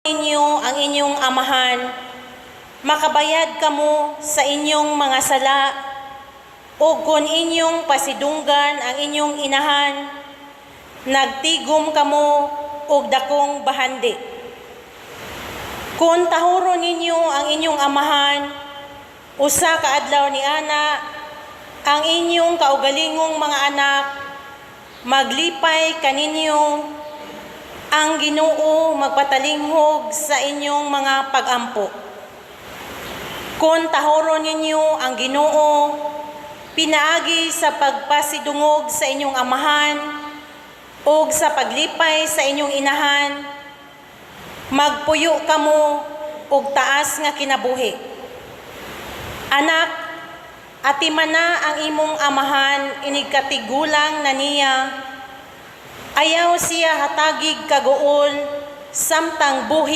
Inyo ang inyong amahan, makabayad kamo sa inyong mga sala, o kung inyong pasidunggan ang inyong inahan, nagtigom kamo og dakong bahandi. Kung tahuron ninyo ang inyong amahan, usa ka adlaw ni ana, ang inyong kaugalingong mga anak, maglipay kaninyo ang Ginoo magpatalinghog sa inyong mga pag-ampo. Kung tahoron ninyo ang Ginoo, pinaagi sa pagpasidungog sa inyong amahan o sa paglipay sa inyong inahan, magpuyo kamo og taas nga kinabuhi. Anak, atiman na ang imong amahan inigkatigulang na niya, ayaw siya hatagig kaguol samtang buhi